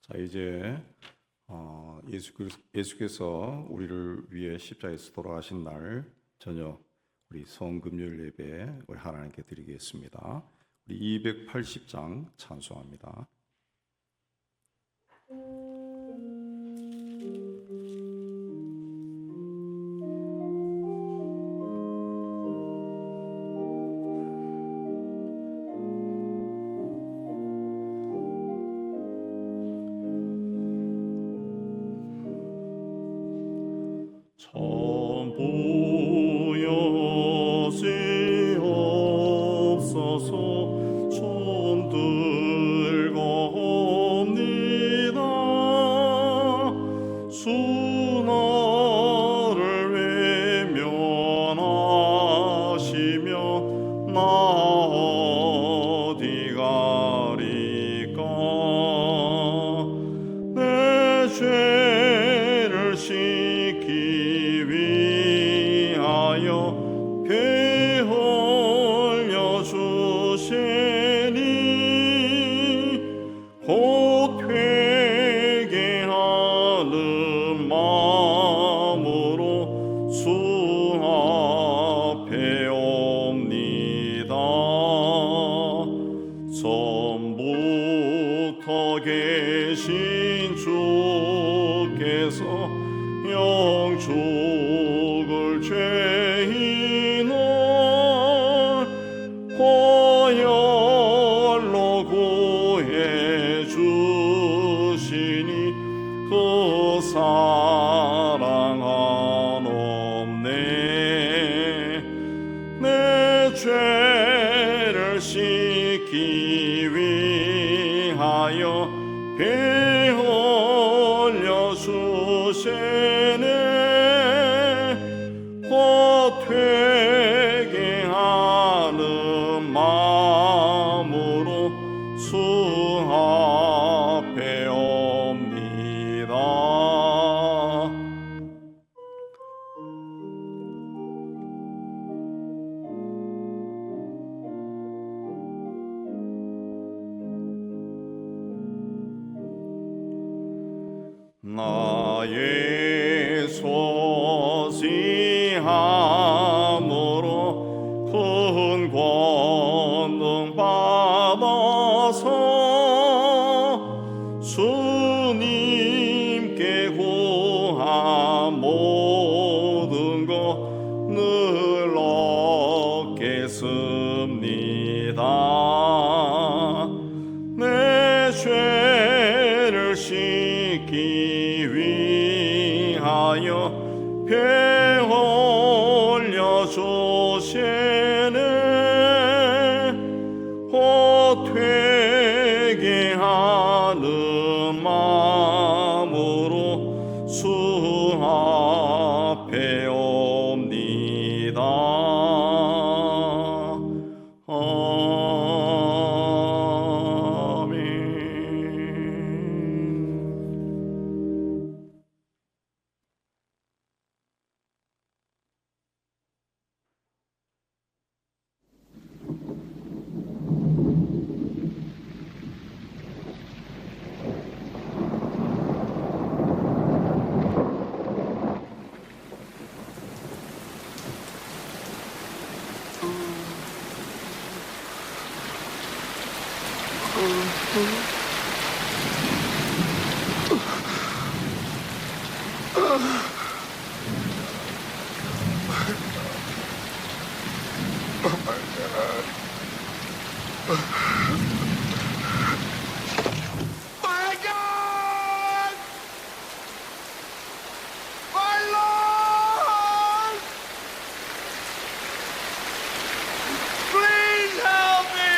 자, 이제 예수께서 우리를 위해 십자가에서 돌아가신 날 저녁 우리 성금요일 예배 우리 하나님께 드리겠습니다. 우리 280장 찬송합니다. 참 보여주옵소서. 손 들고옵니다. 주 나를 외면하시며 나 어디 가리까. 내 죄를 씻기 위하여 배 흘려주시니 곧 회개하는 마음으로 주 앞에 옵니다. 전부터 계신 주께서 영죽을 죄인을 보혈로 구해 주시니 그 사랑 한없네. 내 죄를 씻기 위하여 배 흘려주시네. 곧 회개하는 마음으로 주 앞에 옵니다. 나의 소지함으로 큰 권능 받아서 주님께 구한 모든 것 늘 얻겠습니다. 내 죄를 씻기 위하여 배 흘려주시네. 곧 회개하는 마음으로 주 앞에 옵니다. My God! My Lord! Please help me!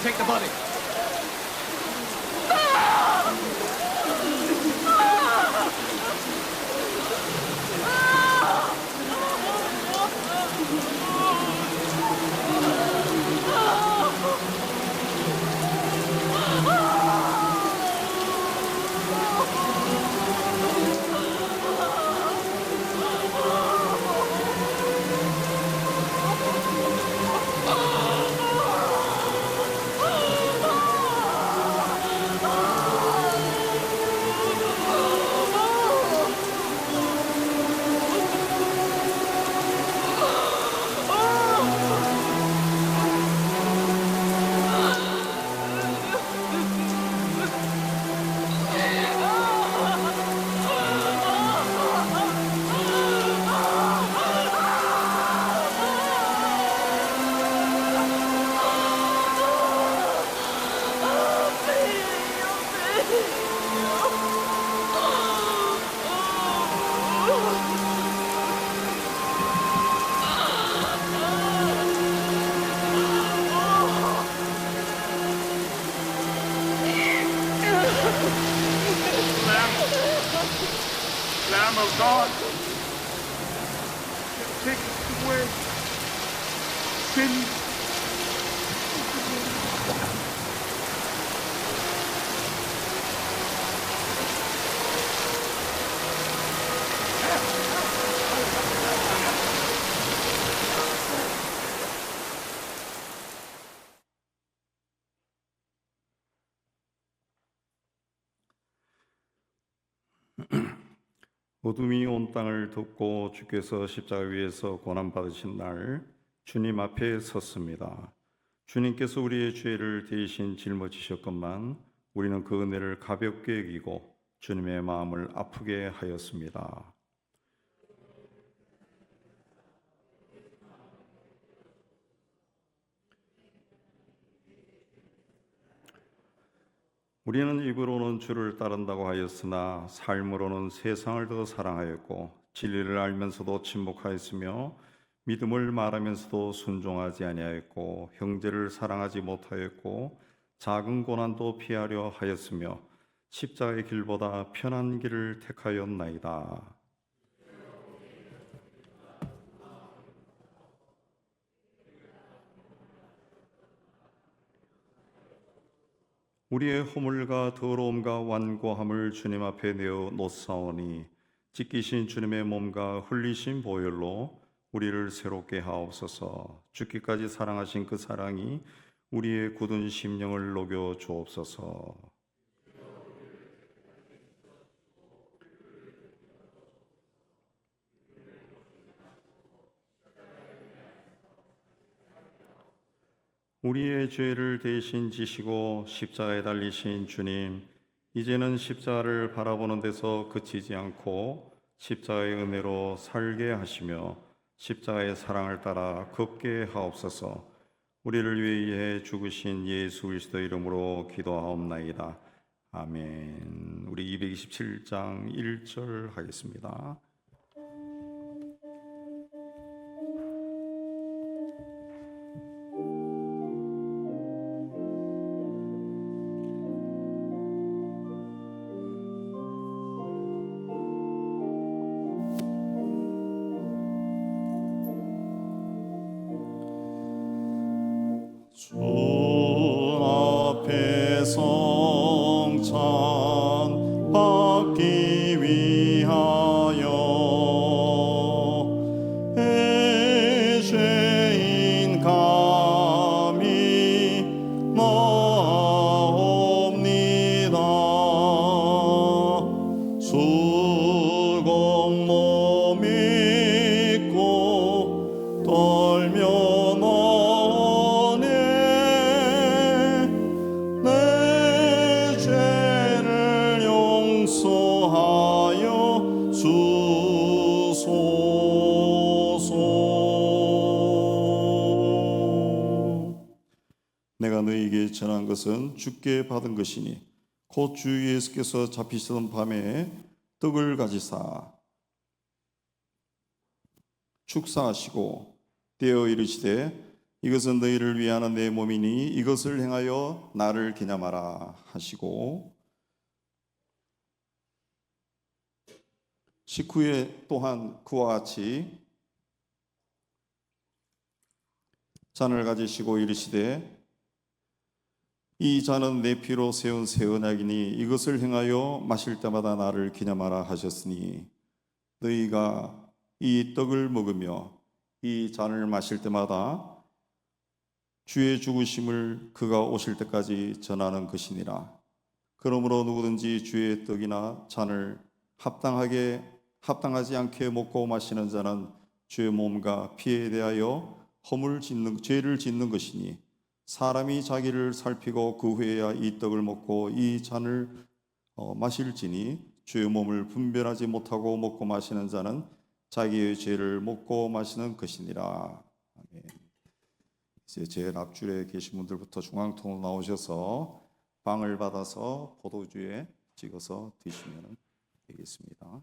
Take the body. Lamb of God, take away sin. 어둠이 온 땅을 덮고 주께서 십자가 위에서 고난 받으신 날 주님 앞에 섰습니다. 주님께서 우리의 죄를 대신 짊어지셨건만 우리는 그 은혜를 가볍게 여기고 주님의 마음을 아프게 하였습니다. 우리는 입으로는 주를 따른다고 하였으나 삶으로는 세상을 더 사랑하였고 진리를 알면서도 침묵하였으며 믿음을 말하면서도 순종하지 아니하였고 형제를 사랑하지 못하였고 작은 고난도 피하려 하였으며 십자가의 길보다 편한 길을 택하였나이다. 우리의 허물과 더러움과 완고함을 주님 앞에 내어 놓사오니 찢기신 주님의 몸과 흘리신 보혈로 우리를 새롭게 하옵소서. 죽기까지 사랑하신 그 사랑이 우리의 굳은 심령을 녹여 주옵소서. 우리의 죄를 대신 지시고 십자가에 달리신 주님, 이제는 십자가를 바라보는 데서 그치지 않고 십자가의 은혜로 살게 하시며 십자가의 사랑을 따라 걷게 하옵소서. 우리를 위해 죽으신 예수 그리스도 이름으로 기도하옵나이다. 아멘. 우리 227장 1절 하겠습니다. 주 앞에 성찬 받기 위하여 죄인 감히 나옵니다. 수공 몸 믿고 떨며 내가 너희에게 전한 것은 주께 받은 것이니 곧 주 예수께서 잡히시던 밤에 떡을 가지사 축사하시고 떼어 이르시되 이것은 너희를 위하는 내 몸이니 이것을 행하여 나를 기념하라 하시고, 식후에 또한 그와 같이 잔을 가지시고 이르시되 이 잔은 내 피로 세운 새 언약이니 이것을 행하여 마실 때마다 나를 기념하라 하셨으니 너희가 이 떡을 먹으며 이 잔을 마실 때마다 주의 죽으심을 그가 오실 때까지 전하는 것이니라. 그러므로 누구든지 주의 떡이나 잔을 합당하지 않게 먹고 마시는 자는 주의 몸과 피에 대하여 죄를 짓는 것이니 사람이 자기를 살피고 그 후에야 이 떡을 먹고 이 잔을 마실지니 주의 몸을 분별하지 못하고 먹고 마시는 자는 자기의 죄를 먹고 마시는 것이니라. 아멘. 이제 제일 앞줄에 계신 분들부터 중앙통으로 나오셔서 빵을 받아서 포도주에 찍어서 드시면 되겠습니다.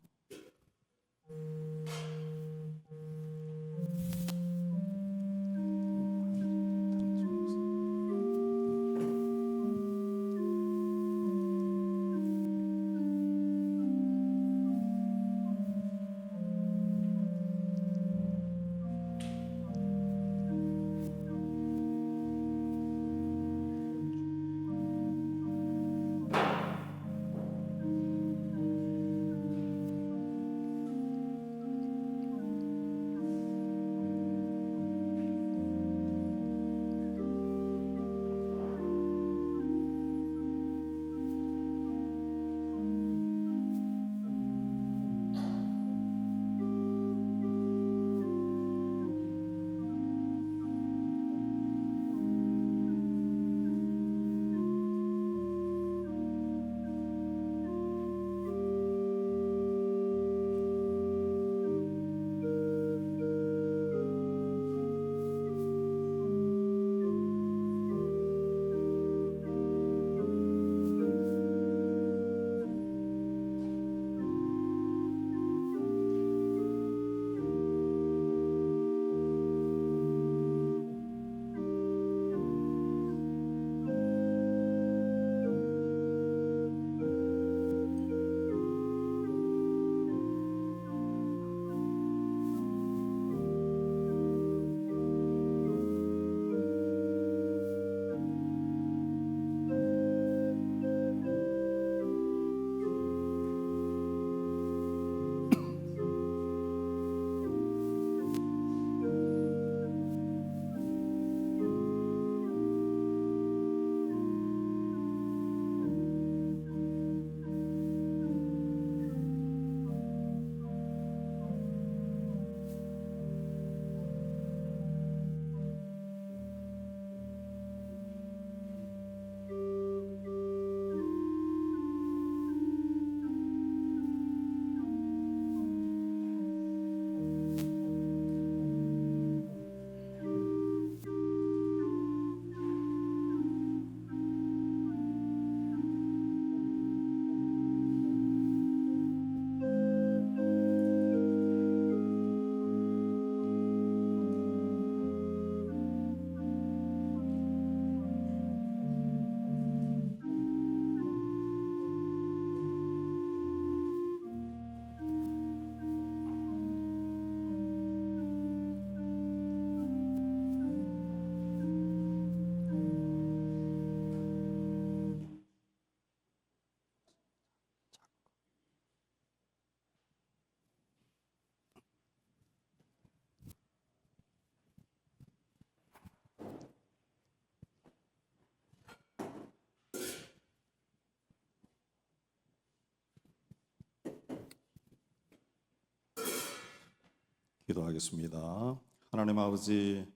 기도하겠습니다. 하나님 아버지,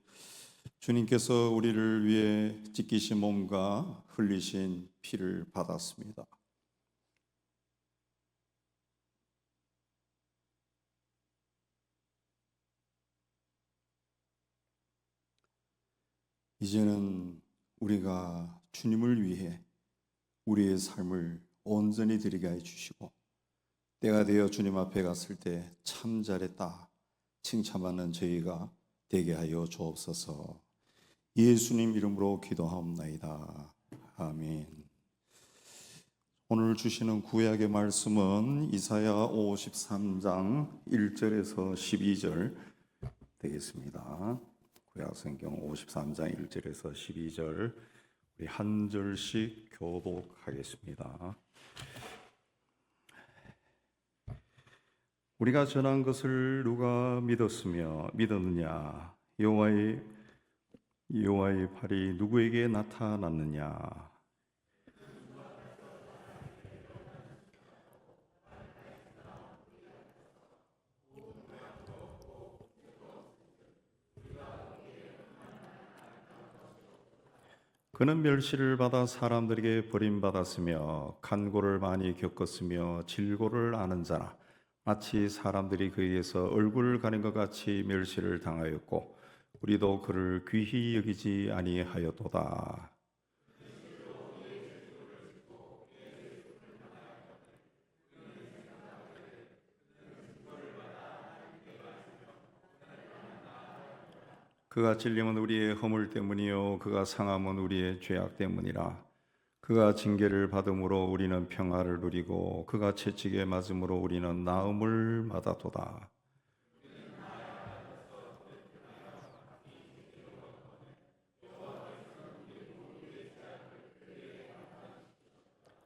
주님께서 우리를 위해 찢기신 몸과 흘리신 피를 받았습니다. 이제는 우리가 주님을 위해 우리의 삶을 온전히 드리게 해 주시고 때가 되어 주님 앞에 갔을 때 참 잘했다 칭찬받는 저희가 되게 하여 주옵소서. 예수님 이름으로 기도하옵나이다. 아멘. 오늘 주시는 구약의 말씀은 이사야 53장 1절에서 12절 되겠습니다. 구약 성경 53장 1절에서 12절 우리 한 절씩 교독하겠습니다. 우리가 전한 것을 누가 믿었느냐? 여호와의 팔이 누구에게 나타났느냐? 그는 멸시를 받아 사람들에게 버림받았으며 간고를 많이 겪었으며 질고를 아는 자라. 마치 사람들이 그에게서 얼굴을 가린 것 같이 멸시를 당하였고 우리도 그를 귀히 여기지 아니하였도다. 그가 찔림은 우리의 허물 때문이요 그가 상함은 우리의 죄악 때문이라. 그가 징계를 받음으로 우리는 평화를 누리고 그가 채찍에 맞음으로 우리는 나음을 받았도다.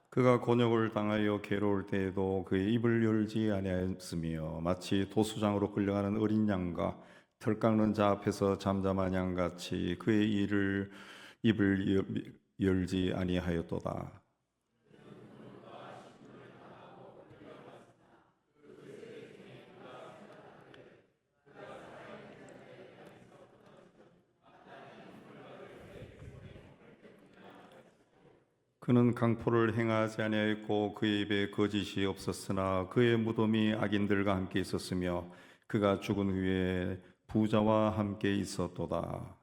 그가 곤욕을 당하여 괴로울 때에도 그의 입을 열지 아니하였으며 마치 도수장으로 끌려가는 어린 양과 털 깎는 자 앞에서 잠잠한 양같이 그의 입을 열지 아니하였도다. 그는 강포를 행하지 아니하였고 그의 입에 거짓이 없었으나 그의 무덤이 악인들과 함께 있었으며 그가 죽은 후에 부자와 함께 있었도다.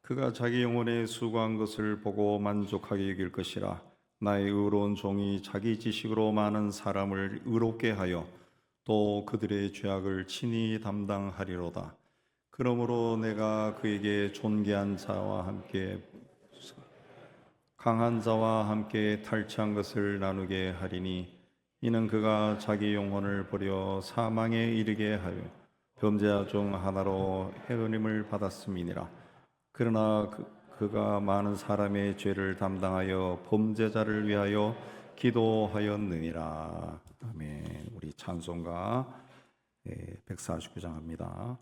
그가 자기 영혼에 수고한 것을 보고 만족하게 여길 것이라. 나의 의로운 종이 자기 지식으로 많은 사람을 의롭게 하여 또 그들의 죄악을 친히 담당하리로다. 그러므로 내가 그에게 존귀한 자와 함께 강한 자와 함께 탈취한 것을 나누게 하리니 이는 그가 자기 영혼을 버려 사망에 이르게 하여 범죄자 중 하나로 해로림을 받았음이니라. 그러나 그가 많은 사람의 죄를 담당하여 범죄자를 위하여 기도하였느니라. 아멘. 우리 찬송가 149장 합니다.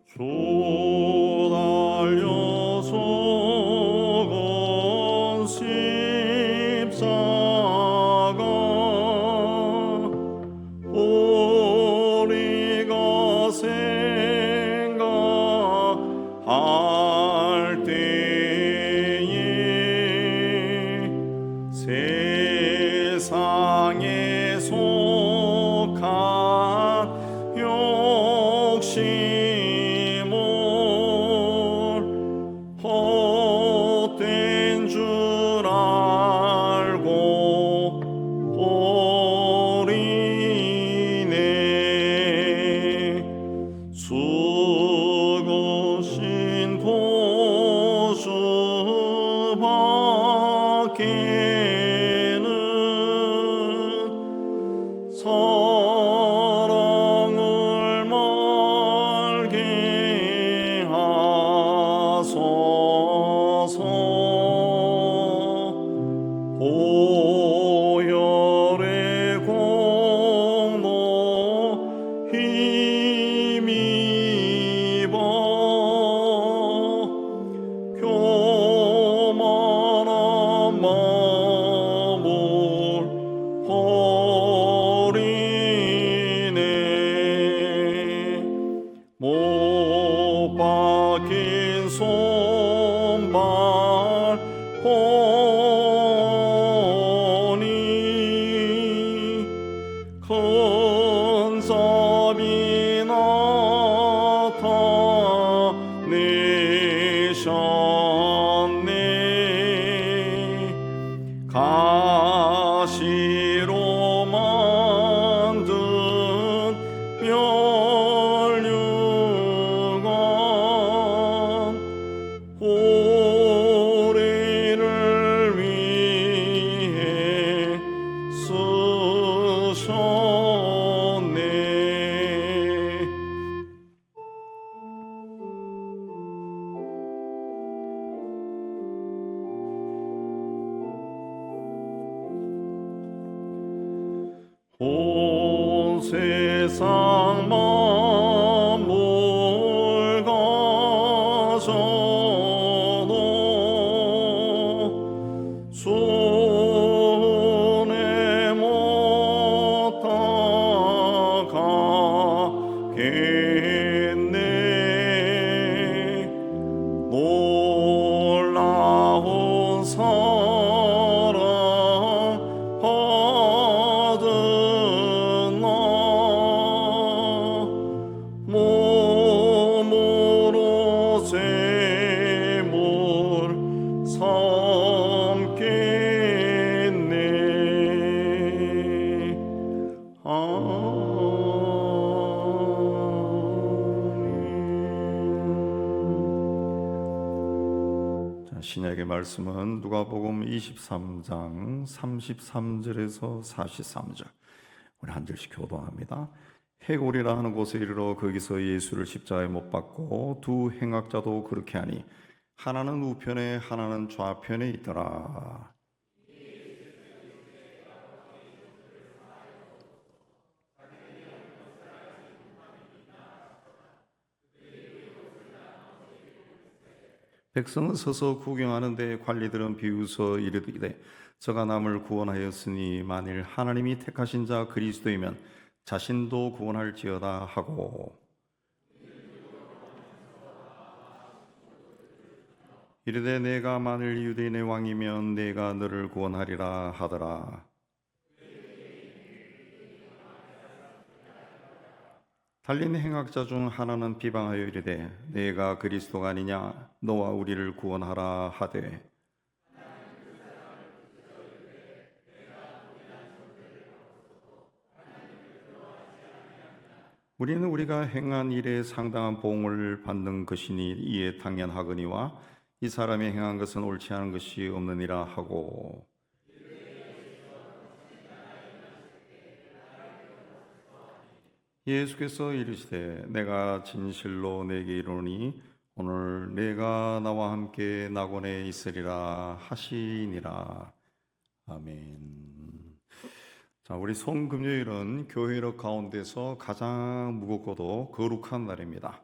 주 달려서 건 십자가 우리가 생각할 때에 세상에 속한 욕심 헛된 줄 알고 버리네. 수고신 못 박힌 손발 보니 큰 자비 나타내셨네. 가시로 만든 멸류관 우리를 위해 쓰셨네. 온 세상 만물 가져도 손에 못 다가겠네. 놀라운 사랑 받은 나 몸으로 제물 삼겠네. 아멘. 신약의 말씀은 누가복음 23장 33절에서 43절. 우리 한 절씩 교도합니다. 해골이라 하는 곳에 이르러 거기서 예수를 십자가에 못 박고 두 행악자도 그렇게 하니 하나는 우편에 하나는 좌편에 있더라. 백성은 서서 구경하는데 관리들은 비웃어 이르되 저가 남을 구원하였으니 만일 하나님이 택하신 자 그리스도이면 자신도 구원할지어다 하고 이르되 내가 만일 유대인의 왕이면 내가 너를 구원하리라 하더라. 달린 행악자 중 하나는 비방하여 이르되 내가 그리스도가 아니냐 너와 우리를 구원하라 하되 우리는 우리가 행한 일에 상당한 보응을 받는 것이니 이에 당연하거니와 이 사람이 행한 것은 옳지 않은 것이 없느니라 하고 예수께서 이르시되 내가 진실로 내게 이르노니 오늘 내가 나와 함께 낙원에 있으리라 하시니라. 아멘. 자, 우리 송금요일은 교회력 가운데서 가장 무겁고도 거룩한 날입니다.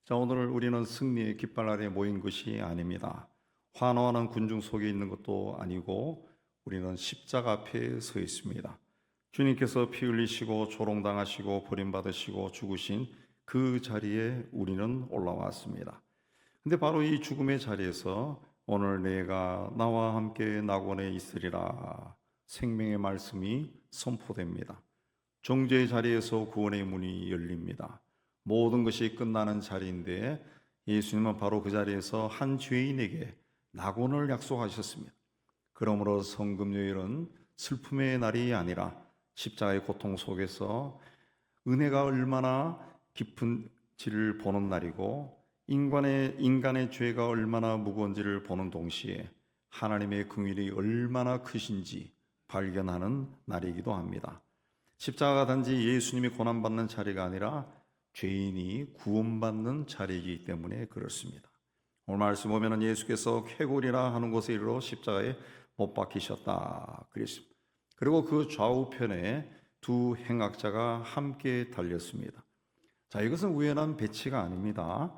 자, 오늘 우리는 승리의 깃발 아래 모인 것이 아닙니다. 환호하는 군중 속에 있는 것도 아니고 우리는 십자가 앞에 서 있습니다. 주님께서 피 흘리시고 조롱당하시고 버림받으시고 죽으신 그 자리에 우리는 올라왔습니다. 근데 바로 이 죽음의 자리에서 오늘 내가 나와 함께 낙원에 있으리라 생명의 말씀이 선포됩니다. 정죄의 자리에서 구원의 문이 열립니다. 모든 것이 끝나는 자리인데 예수님은 바로 그 자리에서 한 죄인에게 낙원을 약속하셨습니다. 그러므로 성금요일은 슬픔의 날이 아니라 십자가의 고통 속에서 은혜가 얼마나 깊은지를 보는 날이고 인간의 죄가 얼마나 무거운지를 보는 동시에 하나님의 긍휼이 얼마나 크신지 발견하는 날이기도 합니다. 십자가가 단지 예수님이 고난받는 자리가 아니라 죄인이 구원받는 자리이기 때문에 그렇습니다. 오늘 말씀 보면 예수께서 쾌골이라 하는 곳에 이르러 십자가에 못 박히셨다 그랬습니다. 그리고 그 좌우편에 두 행악자가 함께 달렸습니다. 자, 이것은 우연한 배치가 아닙니다.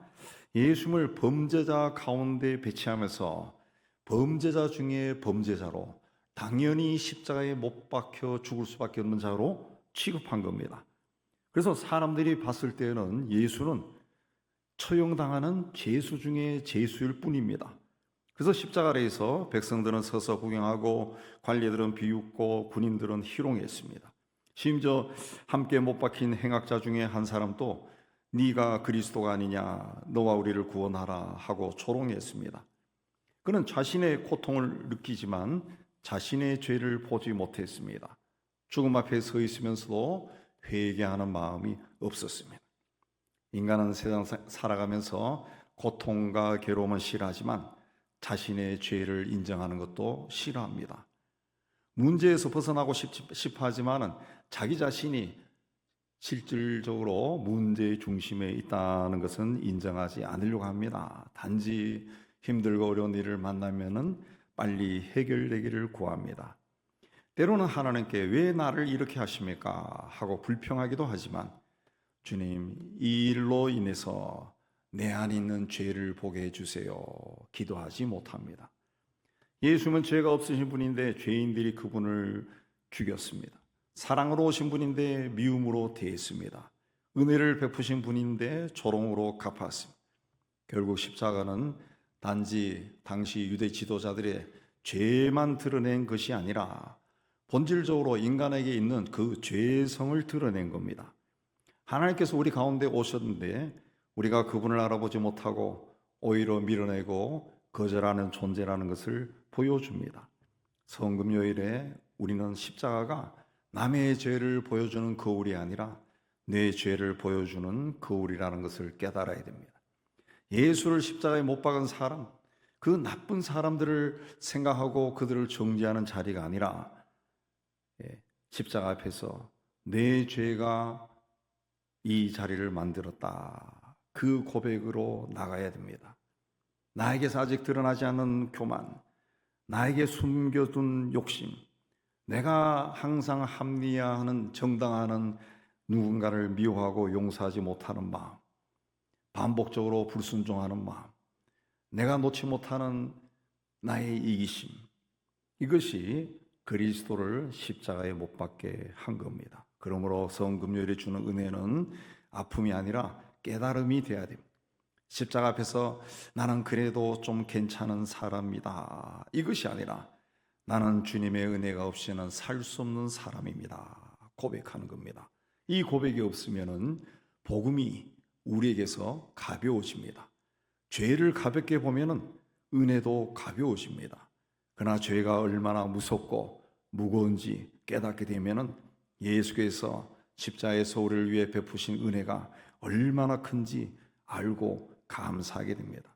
예수님을 범죄자 가운데 배치하면서 범죄자 중에 범죄자로 당연히 십자가에 못 박혀 죽을 수밖에 없는 자로 취급한 겁니다. 그래서 사람들이 봤을 때는 예수는 처형당하는 죄수 중에 죄수일 뿐입니다. 그래서 십자가 아래에서 백성들은 서서 구경하고 관리들은 비웃고 군인들은 희롱했습니다. 심지어 함께 못 박힌 행악자 중에 한 사람도 네가 그리스도가 아니냐, 너와 우리를 구원하라 하고 조롱했습니다. 그는 자신의 고통을 느끼지만 자신의 죄를 보지 못했습니다. 죽음 앞에 서 있으면서도 회개하는 마음이 없었습니다. 인간은 세상 살아가면서 고통과 괴로움은 싫어하지만 자신의 죄를 인정하는 것도 싫어합니다. 문제에서 벗어나고 싶어하지만 자기 자신이 실질적으로 문제의 중심에 있다는 것은 인정하지 않으려고 합니다. 단지 힘들고 어려운 일을 만나면은 빨리 해결되기를 구합니다. 때로는 하나님께 왜 나를 이렇게 하십니까? 하고 불평하기도 하지만 주님, 이 일로 인해서 내 안에 있는 죄를 보게 해주세요. 기도하지 못합니다. 예수님은 죄가 없으신 분인데 죄인들이 그분을 죽였습니다. 사랑으로 오신 분인데 미움으로 대했습니다. 은혜를 베푸신 분인데 조롱으로 갚았습니다. 결국 십자가는 단지 당시 유대 지도자들의 죄만 드러낸 것이 아니라 본질적으로 인간에게 있는 그 죄성을 드러낸 겁니다. 하나님께서 우리 가운데 오셨는데 우리가 그분을 알아보지 못하고 오히려 밀어내고 거절하는 존재라는 것을 보여줍니다. 성금요일에 우리는 십자가가 남의 죄를 보여주는 거울이 아니라 내 죄를 보여주는 거울이라는 것을 깨달아야 됩니다. 예수를 십자가에 못 박은 사람, 그 나쁜 사람들을 생각하고 그들을 정죄하는 자리가 아니라 십자가 앞에서 내 죄가 이 자리를 만들었다, 그 고백으로 나가야 됩니다. 나에게서 아직 드러나지 않은 교만, 나에게 숨겨둔 욕심, 내가 항상 합리화하는, 정당화하는 누군가를 미워하고 용서하지 못하는 마음, 반복적으로 불순종하는 마음, 내가 놓지 못하는 나의 이기심, 이것이 그리스도를 십자가에 못 박게 한 겁니다. 그러므로 성금요일에 주는 은혜는 아픔이 아니라 깨달음이 되어야 됩니다. 십자가 앞에서 나는 그래도 좀 괜찮은 사람이다, 이것이 아니라 나는 주님의 은혜가 없이는 살 수 없는 사람입니다, 고백하는 겁니다. 이 고백이 없으면은 복음이 우리에게서 가벼워집니다. 죄를 가볍게 보면은 은혜도 가벼워집니다. 그러나 죄가 얼마나 무섭고 무거운지 깨닫게 되면은 예수께서 십자가에서 우리를 위해 베푸신 은혜가 얼마나 큰지 알고 감사하게 됩니다.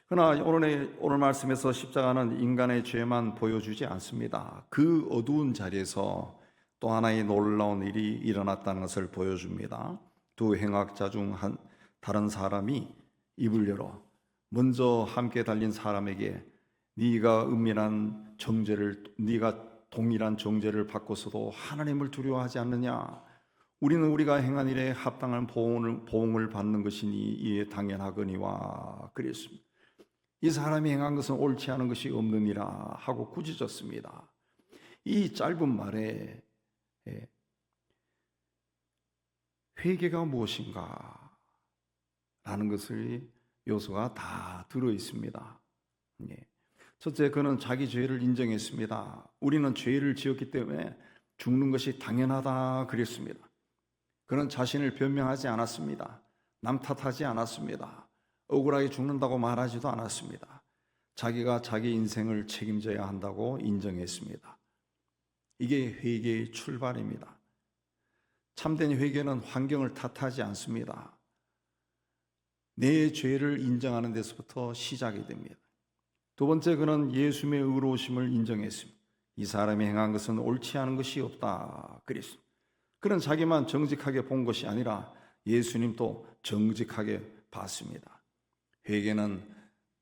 그러나 오늘 말씀에서 십자가는 인간의 죄만 보여주지 않습니다. 그 어두운 자리에서 또 하나의 놀라운 일이 일어났다는 것을 보여줍니다. 두 행악자 중 다른 사람이 입을 열어 먼저 함께 달린 사람에게 네가 동일한 정죄를 받고서도 하나님을 두려워하지 않느냐? 우리는 우리가 행한 일에 합당한 보응을 받는 것이니 이에 당연하거니와 그랬습니다. 이 사람이 행한 것은 옳지 않은 것이 없느니라 하고 꾸짖었습니다. 이 짧은 말에 회개가 무엇인가 라는 것의 요소가 다 들어 있습니다. 첫째, 그는 자기 죄를 인정했습니다. 우리는 죄를 지었기 때문에 죽는 것이 당연하다 그랬습니다. 그는 자신을 변명하지 않았습니다. 남 탓하지 않았습니다. 억울하게 죽는다고 말하지도 않았습니다. 자기가 자기 인생을 책임져야 한다고 인정했습니다. 이게 회개의 출발입니다. 참된 회개는 환경을 탓하지 않습니다. 내 죄를 인정하는 데서부터 시작이 됩니다. 두 번째, 그는 예수님의 의로우심을 인정했습니다. 이 사람이 행한 것은 옳지 않은 것이 없다 그랬습니다. 그는 자기만 정직하게 본 것이 아니라 예수님도 정직하게 봤습니다. 회개는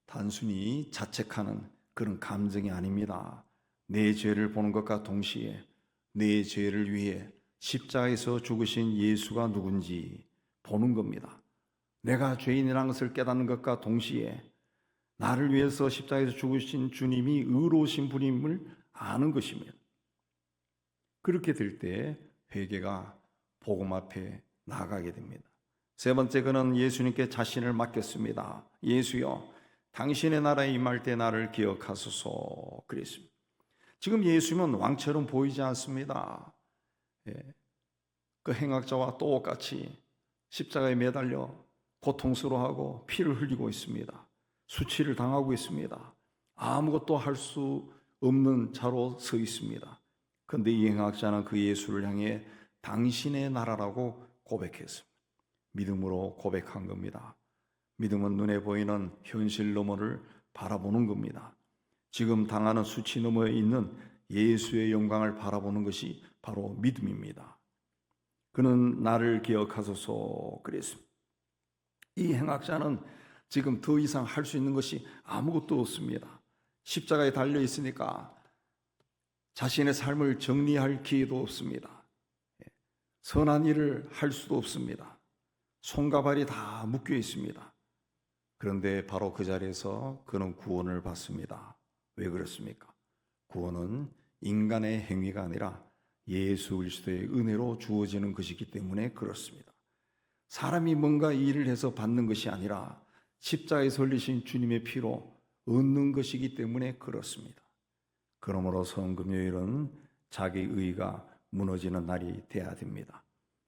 단순히 자책하는 그런 감정이 아닙니다. 내 죄를 보는 것과 동시에 내 죄를 위해 십자가에서 죽으신 예수가 누군지 보는 겁니다. 내가 죄인이라는 것을 깨닫는 것과 동시에 나를 위해서 십자가에서 죽으신 주님이 의로우신 분임을 아는 것입니다. 그렇게 될 때 회개가 복음 앞에 나가게 됩니다. 세 번째, 그는 예수님께 자신을 맡겼습니다. 예수여, 당신의 나라에 임할 때 나를 기억하소서 그랬습니다. 지금 예수님은 왕처럼 보이지 않습니다. 그 행악자와 똑같이 십자가에 매달려 고통스러워하고 피를 흘리고 있습니다. 수치를 당하고 있습니다. 아무것도 할 수 없는 자로 서 있습니다. 그런데 이 행악자는 그 예수를 향해 당신의 나라라고 고백했습니다. 믿음으로 고백한 겁니다. 믿음은 눈에 보이는 현실 너머를 바라보는 겁니다. 지금 당하는 수치 너머에 있는 예수의 영광을 바라보는 것이 바로 믿음입니다. 그는 나를 기억하소서 그랬습니다. 이 행악자는 지금 더 이상 할 수 있는 것이 아무것도 없습니다. 십자가에 달려 있으니까 자신의 삶을 정리할 기회도 없습니다. 선한 일을 할 수도 없습니다. 손과 발이 다 묶여 있습니다. 그런데 바로 그 자리에서 그는 구원을 받습니다. 왜 그렇습니까? 구원은 인간의 행위가 아니라 예수 그리스도의 은혜로 주어지는 것이기 때문에 그렇습니다. 사람이 뭔가 일을 해서 받는 것이 아니라 십자가에 흘리신 주님의 피로 얻는 것이기 때문에 그렇습니다. 그러므로 성금요일은 자기 의가 무너지는 날이 되어야 됩니다.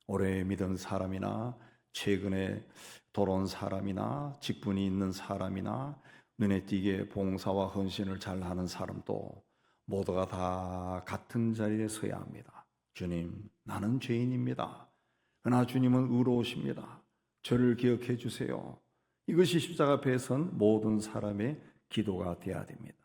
오래 믿은 사람이나 최근에 돌아온 사람이나 직분이 있는 사람이나 눈에 띄게 봉사와 헌신을 잘하는 사람도 모두가 다 같은 자리에 서야 합니다. 주님, 나는 죄인입니다. 그러나 주님은 의로우십니다. 저를 기억해 주세요. 이것이 십자가 앞에 선 모든 사람의 기도가 되어야 됩니다.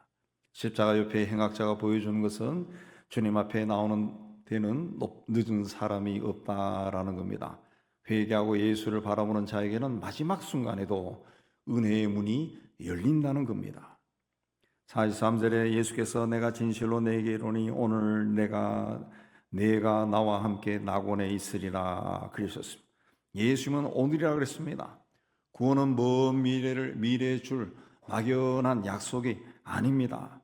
십자가 옆에 행악자가 보여주는 것은 주님 앞에 나오는 데는 늦은 사람이 없다라는 겁니다. 회개하고 예수를 바라보는 자에게는 마지막 순간에도 은혜의 문이 열린다는 겁니다. 43절에 예수께서 내가 진실로 내게 이르노니 오늘 내가 나와 함께 낙원에 있으리라 그러셨습니다. 예수님은 오늘이라 그랬습니다. 구원은 먼 미래에 줄 막연한 약속이 아닙니다.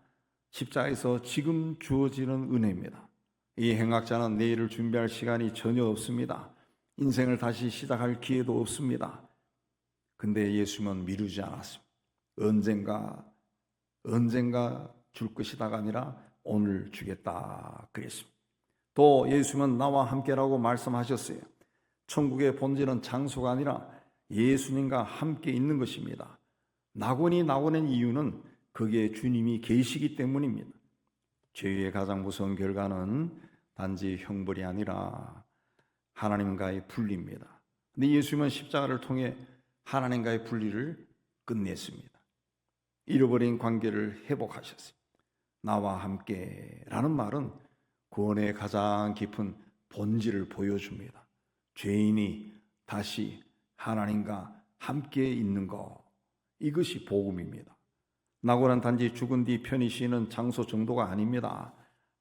십자가에서 지금 주어지는 은혜입니다. 이 행악자는 내일을 준비할 시간이 전혀 없습니다. 인생을 다시 시작할 기회도 없습니다. 근데 예수님은 미루지 않았습니다. 언젠가 줄 것이다가 아니라 오늘 주겠다 그랬습니다. 또 예수님은 나와 함께라고 말씀하셨어요. 천국의 본질은 장소가 아니라 예수님과 함께 있는 것입니다. 낙원이 나오는 이유는 거기에 주님이 계시기 때문입니다. 죄의 가장 무서운 결과는 단지 형벌이 아니라 하나님과의 분리입니다. 근데 예수님은 십자가를 통해 하나님과의 분리를 끝냈습니다. 잃어버린 관계를 회복하셨어요. 나와 함께라는 말은 구원의 가장 깊은 본질을 보여줍니다. 죄인이 다시 하나님과 함께 있는 것, 이것이 복음입니다. 낙원은 단지 죽은 뒤 편히 쉬는 장소 정도가 아닙니다.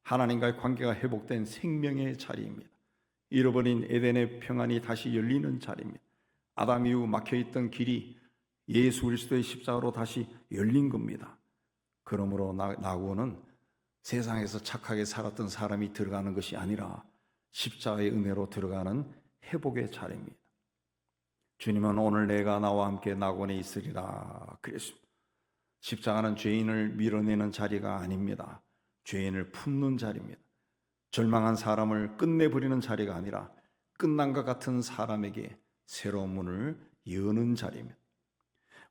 하나님과의 관계가 회복된 생명의 자리입니다. 잃어버린 에덴의 평안이 다시 열리는 자리입니다. 아담 이후 막혀있던 길이 예수 그리스도의 십자가로 다시 열린 겁니다. 그러므로 낙원은 세상에서 착하게 살았던 사람이 들어가는 것이 아니라 십자가의 은혜로 들어가는 회복의 자리입니다. 주님은 오늘 내가 나와 함께 낙원에 있으리라 그랬습니다. 십자가는 죄인을 밀어내는 자리가 아닙니다. 죄인을 품는 자리입니다. 절망한 사람을 끝내버리는 자리가 아니라 끝난 것 같은 사람에게 새로운 문을 여는 자리입니다.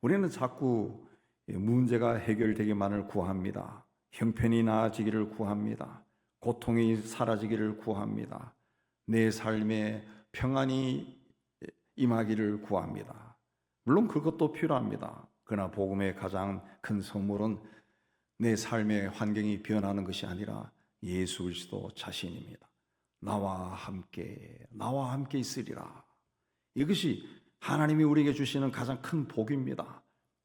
우리는 자꾸 문제가 해결되기만을 구합니다. 형편이 나아지기를 구합니다. 고통이 사라지기를 구합니다. 내 삶에 평안이 임하기를 구합니다. 물론 그것도 필요합니다. 그러나 복음의 가장 큰 선물은 내 삶의 환경이 변하는 것이 아니라 예수 그리스도 자신입니다. 나와 함께 있으리라. 이것이 하나님이 우리에게 주시는 가장 큰 복입니다.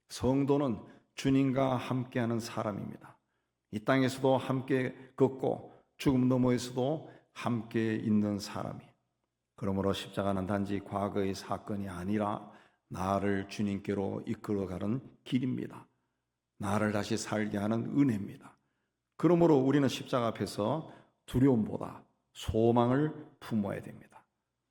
성도는 주님과 함께하는 사람입니다. 이 땅에서도 함께 걷고 죽음 너머에서도 함께 있는 사람이. 그러므로 십자가는 단지 과거의 사건이 아니라 나를 주님께로 이끌어가는 길입니다. 나를 다시 살게 하는 은혜입니다. 그러므로 우리는 십자가 앞에서 두려움보다 소망을 품어야 됩니다.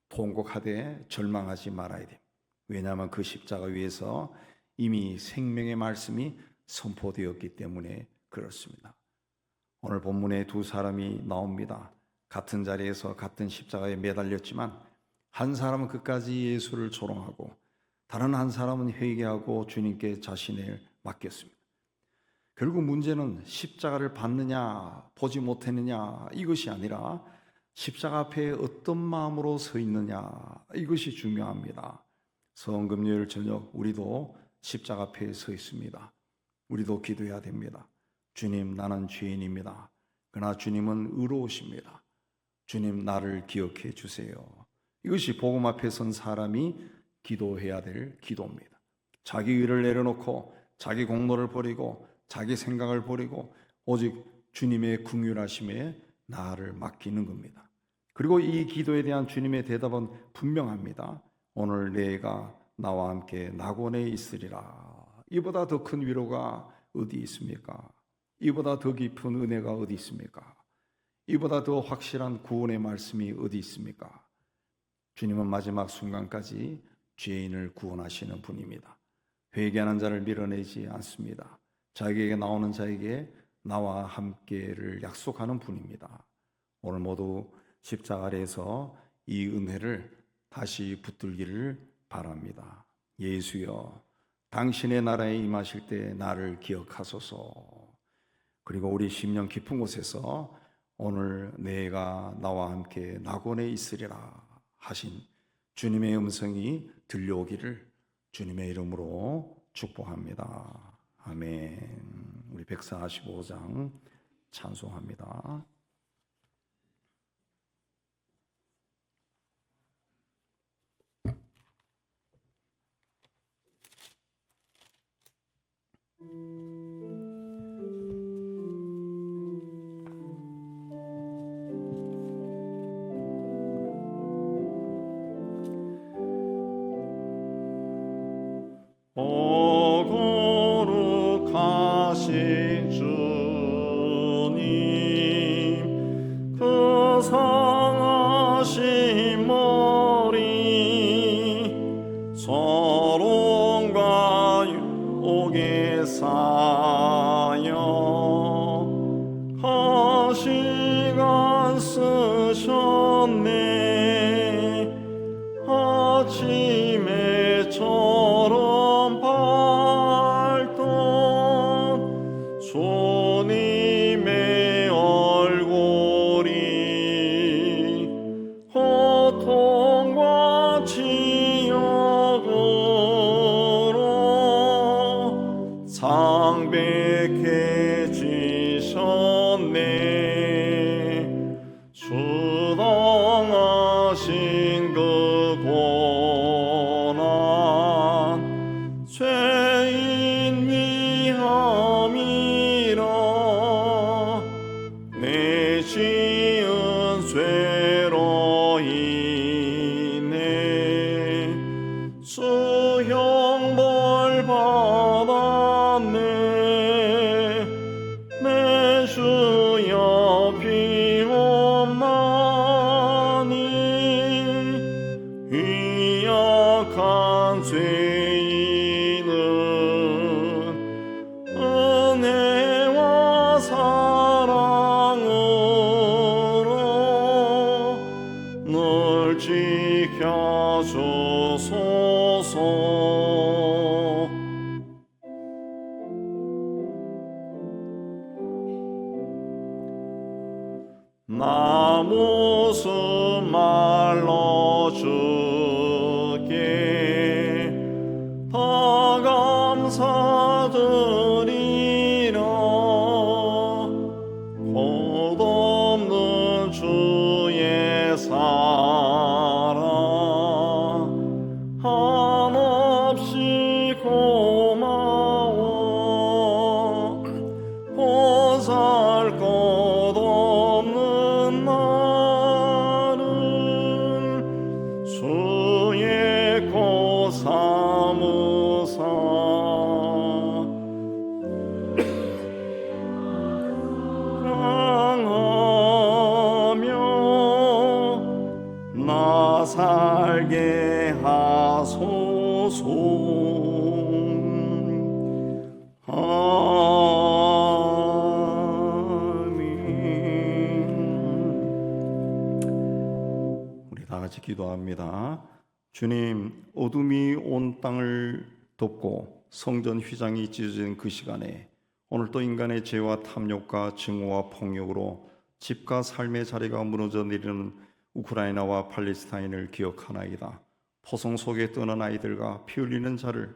통곡하되 절망하지 말아야 됩니다. 왜냐하면 그 십자가 위에서 이미 생명의 말씀이 선포되었기 때문에 그렇습니다. 오늘 본문에 두 사람이 나옵니다. 같은 자리에서 같은 십자가에 매달렸지만 한 사람은 끝까지 예수를 조롱하고 다른 한 사람은 회개하고 주님께 자신을 맡겼습니다. 결국 문제는 십자가를 받느냐 보지 못했느냐 이것이 아니라 십자가 앞에 어떤 마음으로 서 있느냐 이것이 중요합니다. 성금요일 저녁 우리도 십자가 앞에 서 있습니다. 우리도 기도해야 됩니다. 주님, 나는 죄인입니다. 그러나 주님은 의로우십니다. 주님, 나를 기억해 주세요. 이것이 복음 앞에 선 사람이 기도해야 될 기도입니다. 자기 의를 내려놓고 자기 공로를 버리고 자기 생각을 버리고 오직 주님의 긍휼하심에 나를 맡기는 겁니다. 그리고 이 기도에 대한 주님의 대답은 분명합니다. 오늘 내가 나와 함께 낙원에 있으리라. 이보다 더 큰 위로가 어디 있습니까? 이보다 더 깊은 은혜가 어디 있습니까? 이보다 더 확실한 구원의 말씀이 어디 있습니까? 주님은 마지막 순간까지 죄인을 구원하시는 분입니다. 회개하는 자를 밀어내지 않습니다. 자기에게 나오는 자에게 나와 함께를 약속하는 분입니다. 오늘 모두 십자가 아래에서 이 은혜를 다시 붙들기를 바랍니다. 예수여, 당신의 나라에 임하실 때 나를 기억하소서. 그리고 우리 심령 깊은 곳에서 오늘 내가 나와 함께 낙원에 있으리라 하신 주님의 음성이 들려오기를 주님의 이름으로 축복합니다. 아멘. 우리 145장 찬송합니다. 거룩하신 주님, 그 상하신 머리 소롱과 유혹에 쌓여 가시간 쓰셨네. 아침에 처럼 밝던 주님의 얼굴이 고통과 치욕으로 창백해지셨네. 주당하신 그 고난 죄인 위함이라. 내 지은 죄로 인해 수형벌 받았네. 내 주여 비옵나니 위약한 죄인은 은혜와 사랑으로 늘 지켜주소서. 나 무슨 말로 주께 더 감사드리라. 끝없는 주의 사랑 한없이 고마워. 보살 것 없는 나를 주의 코 삼으사 기도합니다. 주님, 어둠이 온 땅을 덮고 성전 휘장이 찢어진 그 시간에 오늘도 인간의 죄와 탐욕과 증오와 폭력으로 집과 삶의 자리가 무너져 내리는 우크라이나와 팔레스타인을 기억하나이다. 포성 속에 떠난 아이들과 피 흘리는 자를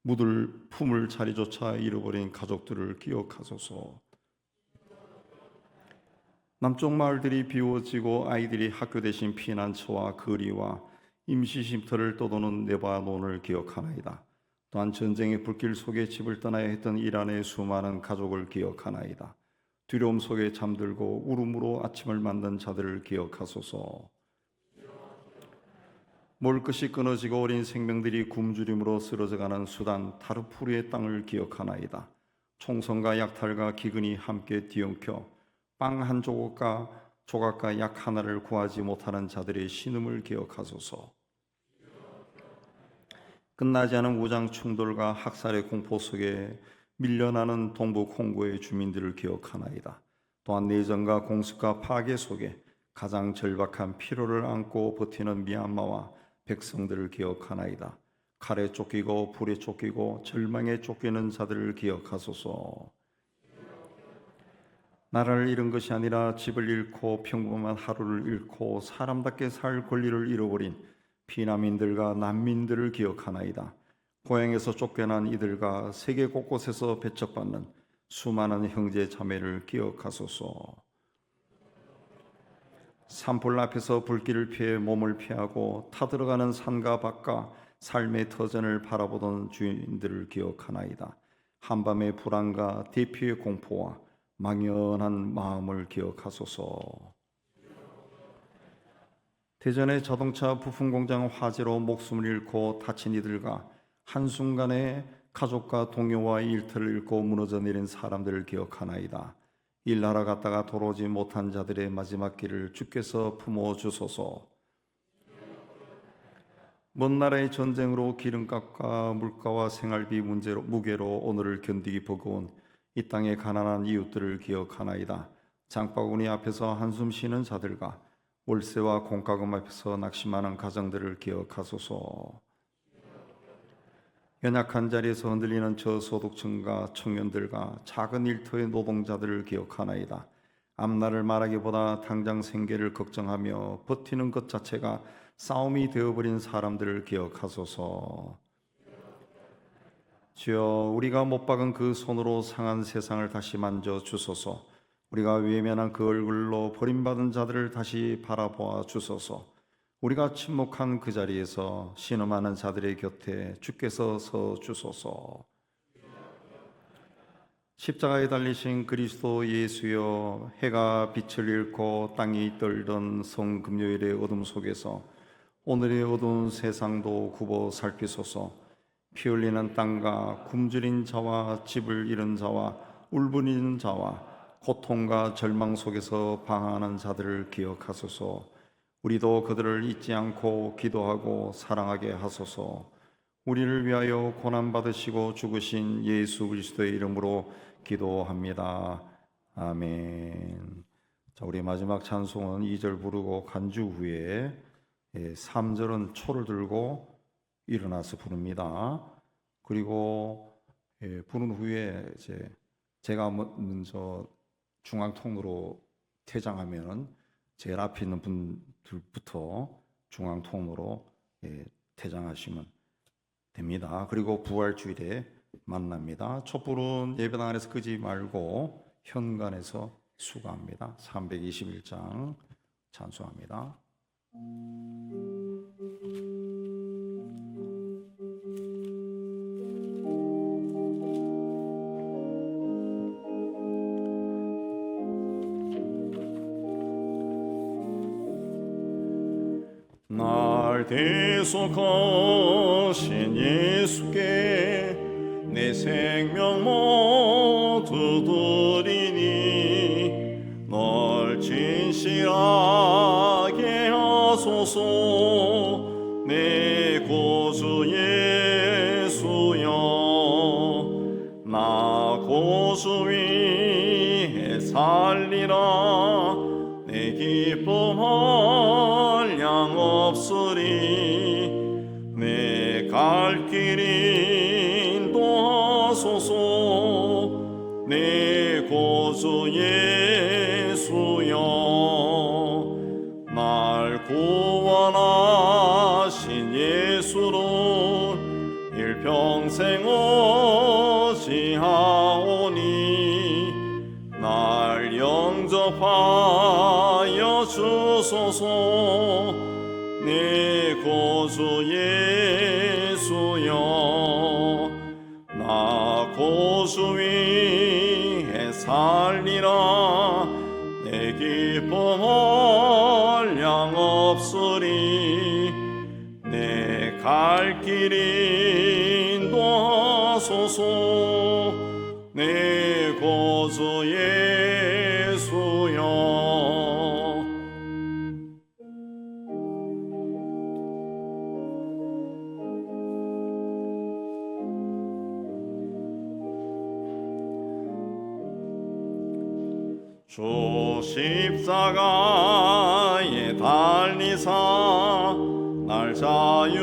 묻을 품을 자리조차 잃어버린 가족들을 기억하소서. 남쪽 마을들이 비워지고 아이들이 학교 대신 피난처와 거리와 임시쉼터를 떠도는 레바논을 기억하나이다. 또한 전쟁의 불길 속에 집을 떠나야 했던 이란의 수많은 가족을 기억하나이다. 두려움 속에 잠들고 울음으로 아침을 만든 자들을 기억하소서. 먹을 것이 끊어지고 어린 생명들이 굶주림으로 쓰러져가는 수단 다르푸르의 땅을 기억하나이다. 총성과 약탈과 기근이 함께 뒤엉켜 빵 한 조각과 약 하나를 구하지 못하는 자들의 신음을 기억하소서. 끝나지 않은 무장 충돌과 학살의 공포 속에 밀려나는 동부 콩고의 주민들을 기억하나이다. 또한 내전과 공습과 파괴 속에 가장 절박한 피로를 안고 버티는 미얀마와 백성들을 기억하나이다. 칼에 쫓기고 불에 쫓기고 절망에 쫓기는 자들을 기억하소서. 나라를 잃은 것이 아니라 집을 잃고 평범한 하루를 잃고 사람답게 살 권리를 잃어버린 피난민들과 난민들을 기억하나이다. 고향에서 쫓겨난 이들과 세계 곳곳에서 배척받는 수많은 형제 자매를 기억하소서. 산불 앞에서 불길을 피해 몸을 피하고 타들어가는 산과 밭과 삶의 터전을 바라보던 주인들을 기억하나이다. 한밤의 불안과 대피의 공포와 막연한 마음을 기억하소서. 대전의 자동차 부품 공장 화재로 목숨을 잃고 다친 이들과 한순간에 가족과 동료와 일터를 잃고 무너져 내린 사람들을 기억하나이다. 일하러 갔다가 돌아오지 못한 자들의 마지막 길을 주께서 품어주소서. 먼 나라의 전쟁으로 기름값과 물가와 생활비 무게로 오늘을 견디기 버거운 이 땅의 가난한 이웃들을 기억하나이다. 장바구니 앞에서 한숨 쉬는 자들과 월세와 공과금 앞에서 낙심하는 가정들을 기억하소서. 연약한 자리에서 흔들리는 저소득층과 청년들과 작은 일터의 노동자들을 기억하나이다. 앞날을 말하기보다 당장 생계를 걱정하며 버티는 것 자체가 싸움이 되어버린 사람들을 기억하소서. 주여, 우리가 못 박은 그 손으로 상한 세상을 다시 만져 주소서. 우리가 외면한 그 얼굴로 버림받은 자들을 다시 바라보아 주소서. 우리가 침묵한 그 자리에서 신음하는 자들의 곁에 주께서 서 주소서. 십자가에 달리신 그리스도 예수여, 해가 빛을 잃고 땅이 떨던 성금요일의 어둠 속에서 오늘의 어두운 세상도 굽어 살피소서. 피 흘리는 땅과 굶주린 자와 집을 잃은 자와 울부짖는 자와 고통과 절망 속에서 방황하는 자들을 기억하소서. 우리도 그들을 잊지 않고 기도하고 사랑하게 하소서. 우리를 위하여 고난받으시고 죽으신 예수 그리스도의 이름으로 기도합니다. 아멘. 자, 우리 마지막 찬송은 2절 부르고 간주 후에 3절은 초를 들고 일어나서 부릅니다. 그리고 부른 후에 제가 먼저 중앙통으로 퇴장하면 제일 앞에 있는 분들부터 중앙통으로 퇴장하시면 됩니다. 그리고 부활주일에 만납니다. 촛불은 예배당 안에서 끄지 말고 현관에서 수거합니다. 321장 찬송합니다. 날 대속하신 예수께 내 생명 모두 드리니 널 진실하게 하소서. 내 구주 예수여, 나 구주 위에 살리라. 내 기쁨 한량어 하소서. 내 구주 예수여, 날 구원하신 예수로 일평생 어찌하오니 날 영접하여 주소서. 내 구주 예수여, 나 구주 위에 살리라. 내 기쁨 한량없으리. 내 갈 길 인도하소서. 내 구주 예수여. 주 십자가에 달리사 날 자유하게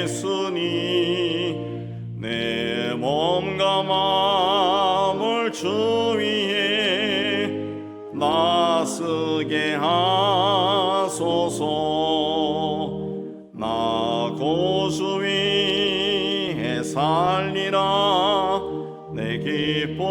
했으니 내 몸과 마음을 주 위에 나서게 하소서. 나 구주 위에 살리라. 내 기쁨